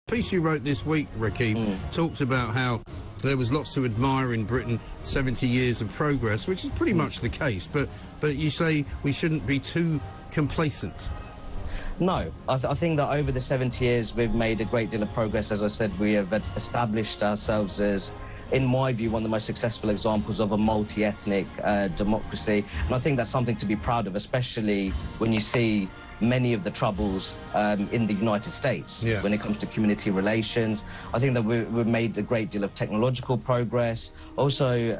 piece you wrote this week, Rakib, talks about how there was lots to admire in Britain, 70 years of progress, which is pretty much the case. But you say we shouldn't be too complacent. No, I think that over the 70 years we've made a great deal of progress. As I said, we have established ourselves as, in my view, one of the most successful examples of a multi-ethnic democracy. And I think that's something to be proud of, especially when you see many of the troubles in the United States when it comes to community relations. I think that we've made a great deal of technological progress. Also,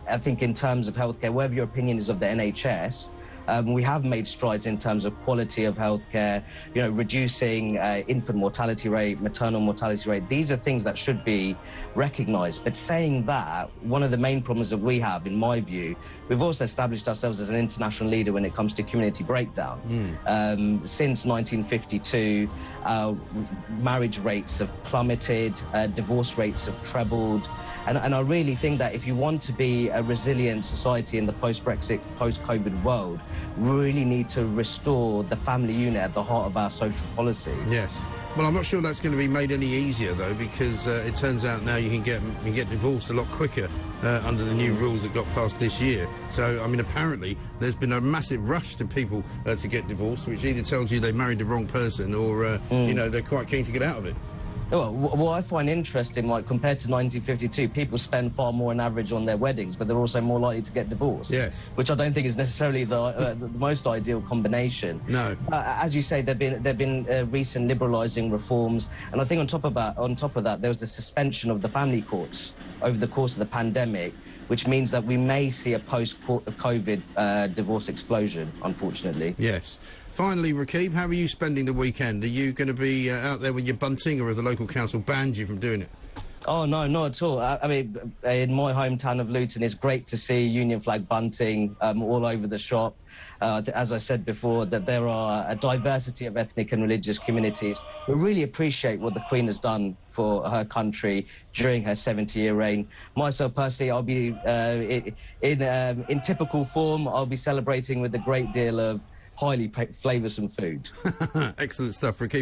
I think in terms of healthcare, whatever your opinion is of the NHS, we have made strides in terms of quality of healthcare, you know, reducing infant mortality rate, maternal mortality rate. These are things that should be recognised. But saying that, one of the main problems that we have, in my view, we've also established ourselves as an international leader when it comes to community breakdown. Since 1952, marriage rates have plummeted, divorce rates have trebled. And I really think that if you want to be a resilient society in the post-Brexit, post-COVID world, we really need to restore the family unit at the heart of our social policy. Yes. Well, I'm not sure that's going to be made any easier, though, because it turns out now you can get divorced a lot quicker under the new rules that got passed this year. So, I mean, apparently there's been a massive rush to people to get divorced, which either tells you they married the wrong person or, you know, they're quite keen to get out of it. Well, what I find interesting, like, compared to 1952, people spend far more on average on their weddings, but they're also more likely to get divorced. Yes. Which I don't think is necessarily the most ideal combination. No. As you say, there've been recent liberalising reforms, and I think on top of that, there was the suspension of the family courts over the course of the pandemic, which means that we may see a post-COVID divorce explosion, unfortunately. Yes. Finally, Rakib, how are you spending the weekend? Are you going to be out there with your bunting, or have the local council banned you from doing it? Oh, no, not at all. I mean, in my hometown of Luton, it's great to see Union flag bunting all over the shop. As I said before, that there are a diversity of ethnic and religious communities who really appreciate what the Queen has done for her country during her 70-year reign. Myself, personally, I'll be, in typical form, I'll be celebrating with a great deal of highly flavoursome food. Excellent stuff, Rakib.